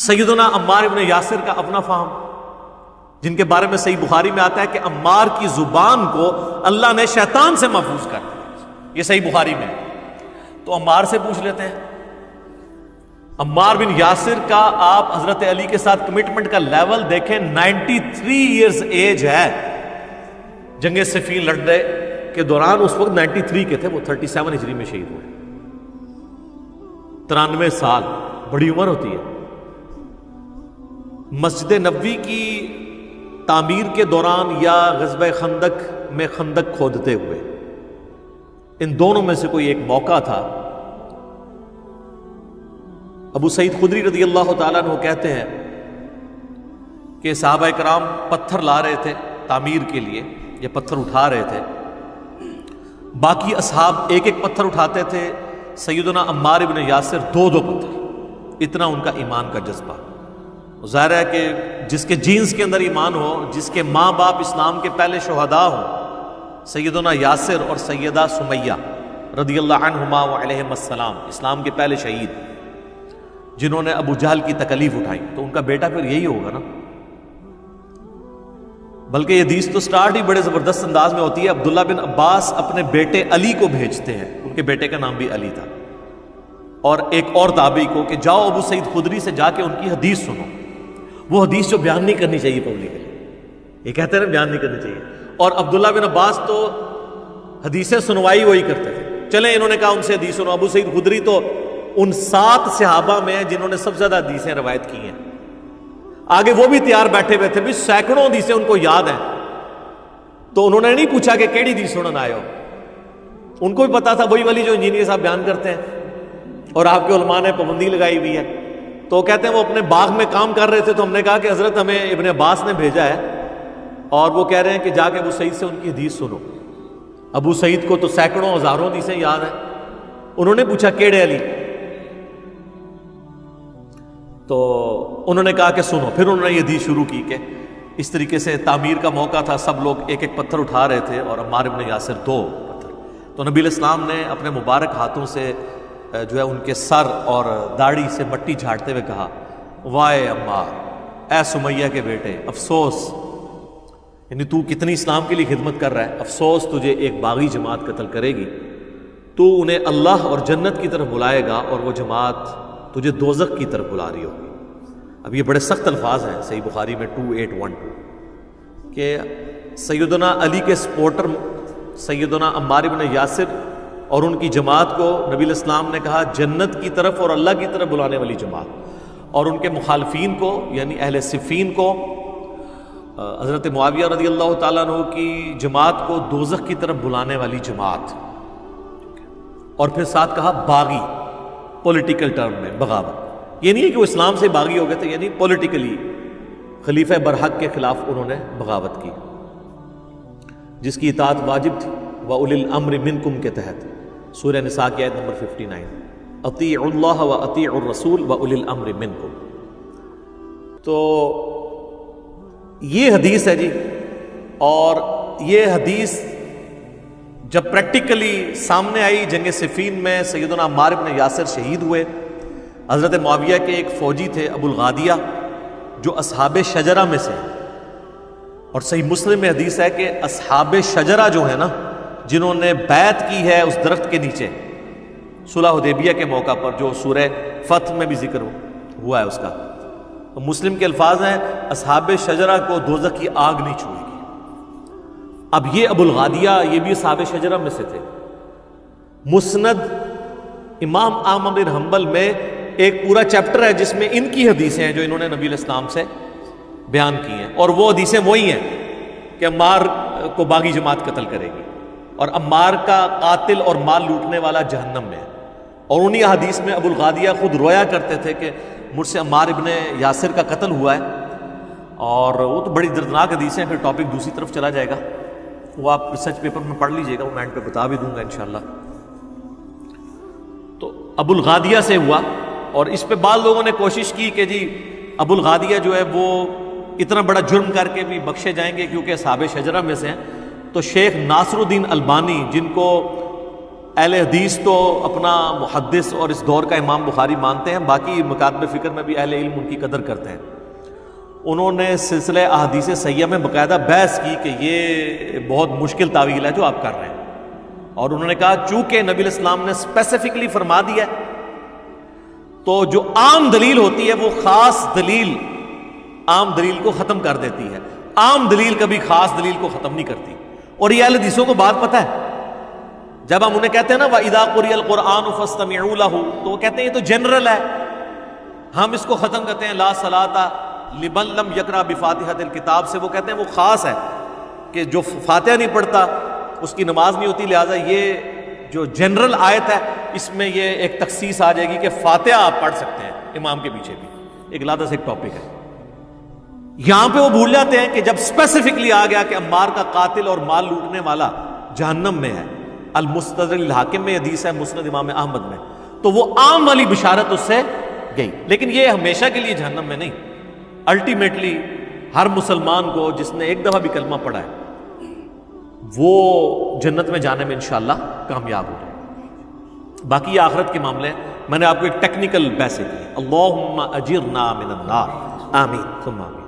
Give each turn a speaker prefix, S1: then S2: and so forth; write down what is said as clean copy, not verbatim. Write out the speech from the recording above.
S1: سیدنا عمار ابن یاسر کا اپنا فہم، جن کے بارے میں صحیح بخاری میں آتا ہے کہ عمار کی زبان کو اللہ نے شیطان سے محفوظ کر دیا، یہ صحیح بخاری میں ہے۔ تو عمار سے پوچھ لیتے ہیں۔ عمار بن یاسر کا آپ حضرت علی کے ساتھ کمٹمنٹ کا لیول دیکھیں، 93 ایئرز ایج ہے۔ جنگ صفین لڑنے کے دوران اس وقت 93 کے تھے، وہ 37 ہجری میں شہید ہوئے۔ 93 سال بڑی عمر ہوتی ہے۔ مسجد نبوی کی تعمیر کے دوران یا غزوہ خندق میں خندق کھودتے ہوئے، ان دونوں میں سے کوئی ایک موقع تھا۔ ابو سعید خدری رضی اللہ تعالیٰ عنہ کہتے ہیں کہ صحابہ کرام پتھر لا رہے تھے تعمیر کے لیے، یہ پتھر اٹھا رہے تھے، باقی اصحاب ایک ایک پتھر اٹھاتے تھے، سیدنا عمار ابن یاسر دو دو پتھر، اتنا ان کا ایمان کا جذبہ۔ ظاہر ہے کہ جس کے جینز کے اندر ایمان ہو، جس کے ماں باپ اسلام کے پہلے شہداء ہوں، سیدنا یاسر اور سیدہ سمیہ رضی اللہ عنہما وعلیہم السلام، اسلام کے پہلے شہید، جنہوں نے ابو جہل کی تکلیف اٹھائی، تو ان کا بیٹا پھر یہی ہوگا نا۔ بلکہ یہ حدیث تو سٹارٹ ہی بڑے زبردست انداز میں ہوتی ہے۔ عبداللہ بن عباس اپنے بیٹے علی کو بھیجتے ہیں، ان کے بیٹے کا نام بھی علی تھا، اور ایک اور تابعی کو کہ جاؤ ابو سعید خدری سے جا کے ان کی حدیث سنو، وہ حدیث جو بیان نہیں کرنی چاہیے پبلکلی، یہ کہتے ہیں نا بیان نہیں کرنی چاہیے۔ اور عبداللہ بن عباس تو حدیثیں سنوائی وہی کرتے تھے، چلیں انہوں نے کہا ان سے حدیث سنو۔ ابو سعید خدری تو ان 7 صحابہ میں ہیں جنہوں نے سب سے زیادہ حدیثیں روایت کی ہیں، آگے وہ بھی تیار بیٹھے ہوئے تھے، بھی سینکڑوں حدیثیں ان کو یاد ہیں۔ تو انہوں نے نہیں پوچھا کہ کیڑی حدیث سنن آئے ہو، ان کو بھی پتا تھا وہی والی جو انجینئر صاحب بیان کرتے ہیں، اور آپ کے علماء نے پابندی لگائی ہوئی ہے۔ تو کہتے ہیں وہ اپنے باغ میں کام کر رہے تھے، تو ہم نے کہا کہ حضرت ہمیں ابن عباس نے بھیجا ہے، اور وہ کہہ رہے ہیں کہ جا کے ابو سعید سے ان کی حدیث سنو۔ ابو سعید کو تو سینکڑوں ہزاروں حدیثیں یاد ہیں، انہوں نے پوچھا کیڑے علی، تو انہوں نے کہا کہ سنو۔ پھر انہوں نے یہ حدیث شروع کی کہ اس طریقے سے تعمیر کا موقع تھا، سب لوگ ایک ایک پتھر اٹھا رہے تھے، اور عمار ابن یاسر 2 پتھر۔ تو نبی علیہ السلام نے اپنے مبارک ہاتھوں سے جو ہے ان کے سر اور داڑھی سے مٹی جھاڑتے ہوئے کہا، وائے عمار، اے سمیہ کے بیٹے، افسوس، یعنی تو کتنی اسلام کے لیے خدمت کر رہا ہے، افسوس تجھے ایک باغی جماعت قتل کرے گی، تو انہیں اللہ اور جنت کی طرف بلائے گا، اور وہ جماعت تجھے دوزخ کی طرف بلا رہی ہوگی۔ اب یہ بڑے سخت الفاظ ہیں صحیح بخاری میں 2812 کہ سیدنا علی کے سپورٹر سیدنا عمار بن یاسر اور ان کی جماعت کو نبی علیہ السلام نے کہا جنت کی طرف اور اللہ کی طرف بلانے والی جماعت، اور ان کے مخالفین کو یعنی اہل صفین کو، حضرت معاویہ رضی اللہ تعالیٰ عنہ کی جماعت کو دوزخ کی طرف بلانے والی جماعت، اور پھر ساتھ کہا باغی، پولیٹیکل ٹرم میں بغاوت۔ یہ نہیں ہے کہ وہ اسلام سے باغی ہو گئے تھے، یعنی پولیٹیکلی خلیفہ برحق کے خلاف انہوں نے بغاوت کی، جس کی اطاعت واجب تھی، وَأُولِي الْأَمْرِ مِنْكُمْ کے تحت سورہ نساء کی آیت نمبر 59، اطیعوا اللہ واطیعوا الرسول وَأُولِي الْأَمْرِ مِنْكُمْ۔ تو یہ حدیث ہے جی، اور یہ حدیث جب پریکٹیکلی سامنے آئی جنگ صفین میں، سیدنا عمار بن یاسر شہید ہوئے۔ حضرت معاویہ کے ایک فوجی تھے ابو الغادیہ، جو اصحاب شجرہ میں سے، اور صحیح مسلم میں حدیث ہے کہ اصحاب شجرہ جو ہے نا، جنہوں نے بیعت کی ہے اس درخت کے نیچے صلح حدیبیہ کے موقع پر، جو سورہ فتح میں بھی ذکر ہوا ہے اس کا، تو مسلم کے الفاظ ہیں اصحاب شجرہ کو دوزخ کی آگ نہیں چھوئے گی۔ اب یہ ابو الغادیہ یہ بھی اصحاب شجرہ میں سے تھے۔ مسند امام احمد بن حنبل میں ایک پورا چیپٹر ہے جس میں ان کی حدیثیں ہیں جو انہوں نے نبی علیہ السلام سے بیان کی ہیں، اور وہ حدیثیں وہی ہیں کہ عمار کو باغی جماعت قتل کرے گی، اور عمار کا قاتل اور مال لوٹنے والا جہنم میں ہے۔ اور انہی حدیث میں ابو الغادیہ خود رویا کرتے تھے کہ مجھ سے عمار ابن یاسر کا قتل ہوا ہے، اور وہ تو بڑی دردناک حدیثیں ہیں، پھر ٹاپک دوسری طرف چلا جائے گا، وہ آپ ریسرچ پیپر میں پڑھ لیجئے گا، وہ میں اینڈ پہ بتا بھی دوں گا انشاءاللہ۔ تو ابو الغادیہ سے ہوا، اور اس پہ بعض لوگوں نے کوشش کی کہ جی ابو الغادیہ جو ہے وہ اتنا بڑا جرم کر کے بھی بخشے جائیں گے کیونکہ اصحاب شجرہ میں سے ہیں۔ تو شیخ ناصر الدین البانی، جن کو اہل حدیث تو اپنا محدث اور اس دور کا امام بخاری مانتے ہیں، باقی مکاتب فکر میں بھی اہل علم ان کی قدر کرتے ہیں۔ انہوں نے سلسلہ احادیث صحیحہ میں باقاعدہ بحث کی کہ یہ بہت مشکل تعویل ہے جو آپ کر رہے ہیں، اور انہوں نے کہا چونکہ نبی علیہ السلام نے اسپیسیفکلی فرما دیا ہے تو جو عام دلیل ہوتی ہے وہ خاص دلیل عام دلیل کو ختم کر دیتی ہے، عام دلیل کبھی خاص دلیل کو ختم نہیں کرتی۔ اور یہ اہل حدیثوں کو بات پتہ ہے، جب ہم انہیں کہتے ہیں نا وَإِذَا قُرِئَ الْقُرْآنُ فَاسْتَمِعُوا لَهُ، تو وہ کہتے ہیں یہ تو جنرل ہے، ہم اس کو ختم کرتے ہیں لا صلاۃ لمن لم یقرأ بفاتحۃ الکتاب سے، وہ کہتے ہیں وہ خاص ہے کہ جو فاتحہ نہیں پڑھتا اس کی نماز نہیں ہوتی، لہٰذا یہ جو جنرل آیت ہے اس میں یہ ایک تخصیص آ جائے گی کہ فاتحہ آپ پڑھ سکتے ہیں امام کے پیچھے بھی، ایک علیحدہ سے ایک ٹاپک ہے۔ یہاں پہ وہ بھول جاتے ہیں کہ جب اسپیسیفکلی آ گیا کہ عمار کا قاتل اور مال لوٹنے والا جہنم میں ہے، المستدرک الحاکم میں حدیث ہے، مسند امام احمد میں، تو وہ عام والی بشارت اس سے گئی، لیکن یہ ہمیشہ کے لیے جہنم میں نہیں، الٹیمیٹلی ہر مسلمان کو جس نے ایک دفعہ بھی کلمہ پڑھا ہے وہ جنت میں جانے میں انشاءاللہ کامیاب ہو جائے۔ باقی یہ آخرت کے معاملے میں نے آپ کو ایک ٹیکنیکل بحث کی ہے۔ اللہم اجرنا من النار، آمین ثم آمین۔